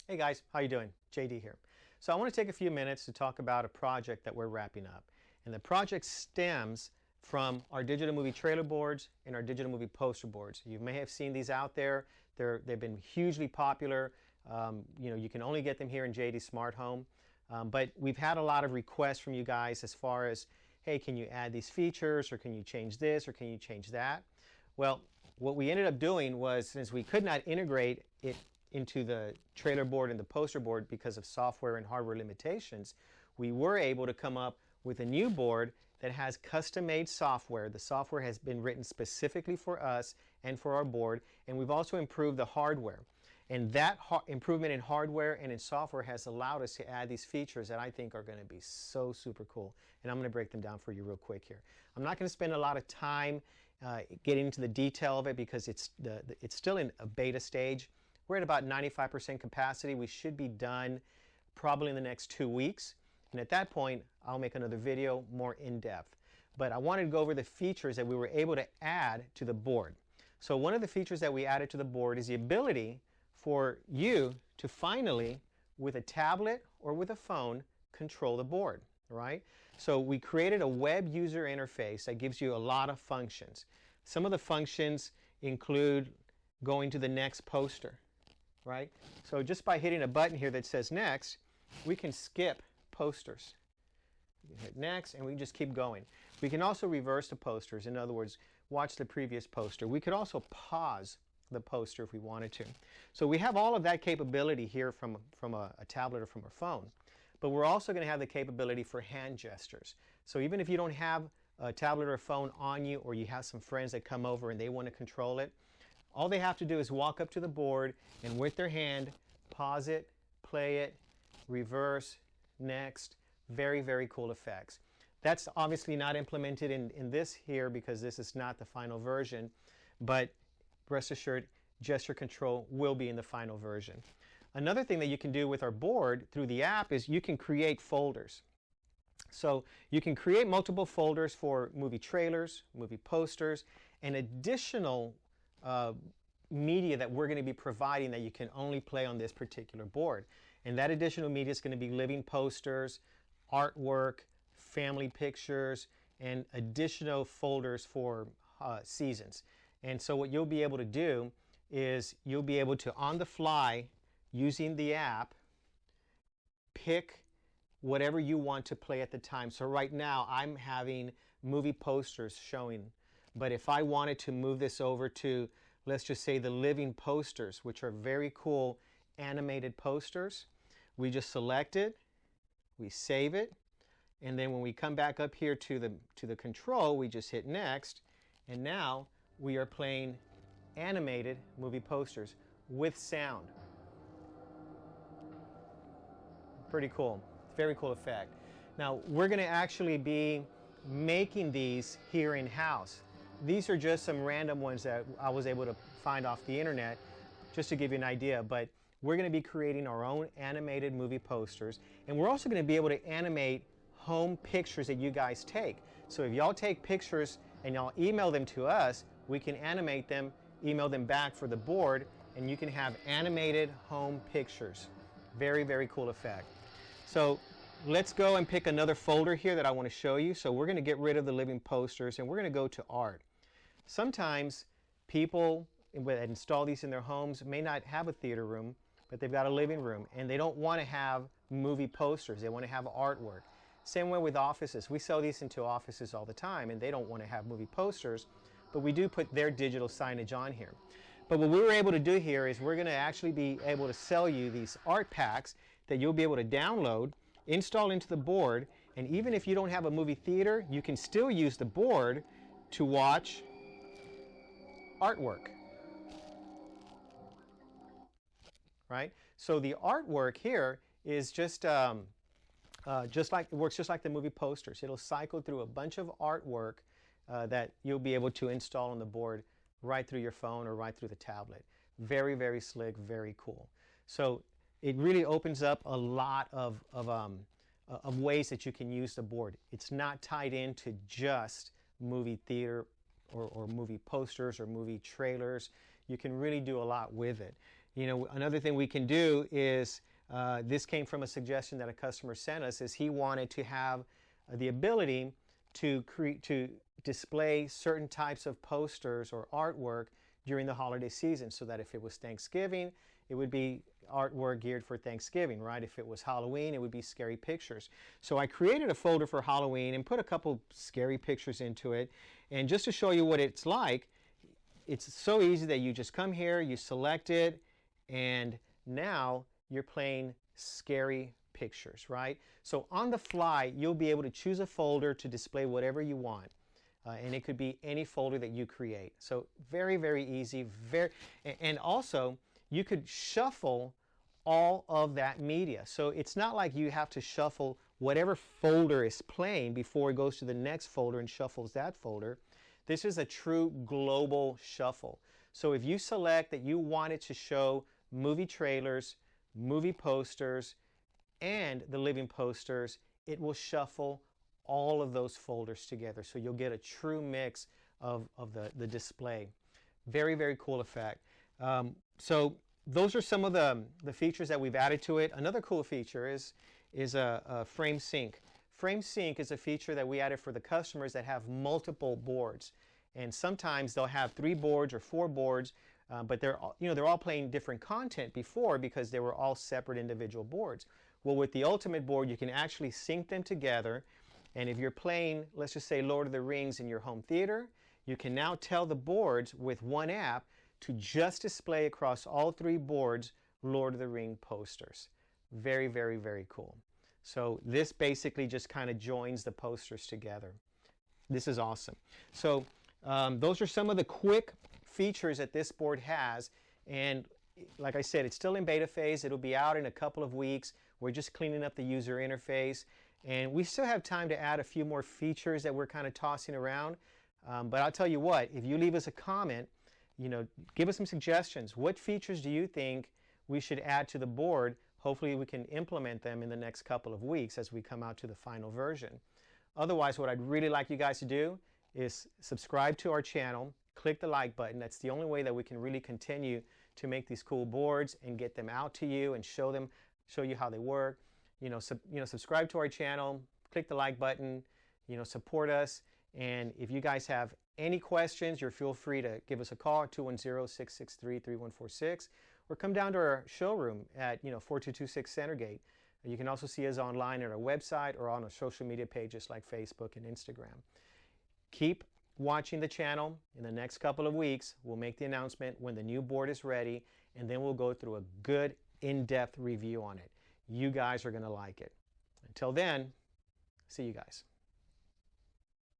Hey guys, how you doing? JD here. So I want to take a few minutes to talk about a project that we're wrapping up. And the project stems from our digital movie trailer boards and our digital movie poster boards. You may have seen these out there. They've been hugely popular. You can only get them here in JD Smarthome. But we've had a lot of requests from you guys as far as, hey, can you add these features, or can you change this, or can you change that? Well, what we ended up doing was, since we could not integrate it into the trailer board and the poster board because of software and hardware limitations, we were able to come up with a new board that has custom-made software. The software has been written specifically for us and for our board, and we've also improved the hardware. And that improvement in hardware and in software has allowed us to add these features that I think are going to be so super cool. And I'm going to break them down for you real quick here. I'm not going to spend a lot of time getting into the detail of it because it's still in a beta stage. We're at about 95% capacity. We should be done probably in the next 2 weeks. And at that point, I'll make another video more in depth. But I wanted to go over the features that we were able to add to the board. So one of the features that we added to the board is the ability for you to finally, with a tablet or with a phone, control the board, right? So we created a web user interface that gives you a lot of functions. Some of the functions include going to the next poster, right? So just by hitting a button here that says next, we can skip posters. You can hit next and we can just keep going. We can also reverse the posters. In other words, watch the previous poster. We could also pause the poster if we wanted to. So we have all of that capability here from a tablet or from a phone. But we're also going to have the capability for hand gestures. So even if you don't have a tablet or a phone on you, or you have some friends that come over and they want to control it, all they have to do is walk up to the board and with their hand, pause it, play it, reverse, next. Very, very cool effects. That's obviously not implemented in this here because this is not the final version, but rest assured, gesture control will be in the final version. Another thing that you can do with our board through the app is you can create folders. So you can create multiple folders for movie trailers, movie posters, and additional media that we're going to be providing that you can only play on this particular board. And that additional media is going to be living posters, artwork, family pictures, and additional folders for seasons. And so what you'll be able to do is you'll be able to, on the fly, using the app, pick whatever you want to play at the time. So right now I'm having movie posters showing, but if I wanted to move this over to, let's just say, the living posters, which are very cool animated posters, we just select it, we save it, and then when we come back up here to the control, we just hit next, and now we are playing animated movie posters with sound. Pretty cool. Very cool effect. Now we're going to actually be making these here in-house. These are just some random ones that I was able to find off the internet just to give you an idea, but we're going to be creating our own animated movie posters, and we're also going to be able to animate home pictures that you guys take. So if y'all take pictures and y'all email them to us, we can animate them, email them back for the board, and you can have animated home pictures. Very, very cool effect. So let's go and pick another folder here that I want to show you. So we're going to get rid of the living posters and we're going to go to art. Sometimes people that install these in their homes may not have a theater room, but they've got a living room and they don't want to have movie posters. They want to have artwork. Same way with offices. We sell these into offices all the time and they don't want to have movie posters, but we do put their digital signage on here. But what we were able to do here is we're going to actually be able to sell you these art packs that you'll be able to download, install into the board, and even if you don't have a movie theater, you can still use the board to watch artwork. Right? So the artwork here is just like it works just like the movie posters. It'll cycle through a bunch of artwork that you'll be able to install on the board right through your phone or right through the tablet. Very, very slick, very cool. So it really opens up a lot of ways that you can use the board. It's not tied into just movie theater or movie posters or movie trailers. You can really do a lot with it. You know, another thing we can do is, this came from a suggestion that a customer sent us, is he wanted to have the ability to display certain types of posters or artwork during the holiday season, so that if it was Thanksgiving, it would be artwork geared for Thanksgiving, right? If it was Halloween, it would be scary pictures. So I created a folder for Halloween and put a couple scary pictures into it. And just to show you what it's like, it's so easy that you just come here, you select it, and now you're playing scary pictures, right? So on the fly, you'll be able to choose a folder to display whatever you want. And it could be any folder that you create. So very, very easy. And also, you could shuffle all of that media. So it's not like you have to shuffle whatever folder is playing before it goes to the next folder and shuffles that folder. This is a true global shuffle. So if you select that you want it to show movie trailers, movie posters, and the living posters, it will shuffle all of those folders together. So you'll get a true mix of the display. Very, very cool effect. So those are some of the features that we've added to it. Another cool feature is a frame sync. Frame sync is a feature that we added for the customers that have multiple boards. And sometimes they'll have 3 boards or 4 boards, but they're all playing different content before because they were all separate individual boards. Well, with the Ultimate board, you can actually sync them together. And if you're playing, let's just say, Lord of the Rings in your home theater, you can now tell the boards with one app to just display across all 3 boards Lord of the Ring posters. Very, very, very cool. So this basically just kind of joins the posters together. This is awesome. So those are some of the quick features that this board has. And like I said, it's still in beta phase. It'll be out in a couple of weeks. We're just cleaning up the user interface. And we still have time to add a few more features that we're kind of tossing around. But I'll tell you what, if you leave us a comment, give us some suggestions. What features do you think we should add to the board? Hopefully we can implement them in the next couple of weeks as we come out to the final version. Otherwise, what I'd really like you guys to do is subscribe to our channel, click the like button. That's the only way that we can really continue to make these cool boards and get them out to you and show you how they work. Subscribe to our channel, click the like button, support us. And if you guys have any questions, feel free to give us a call at 210-663-3146 or come down to our showroom at 4226 Centergate. You can also see us online at our website or on our social media pages like Facebook and Instagram. Keep watching the channel. In the next couple of weeks, we'll make the announcement when the new board is ready, and then we'll go through a good in-depth review on it. You guys are going to like it. Until then, see you guys.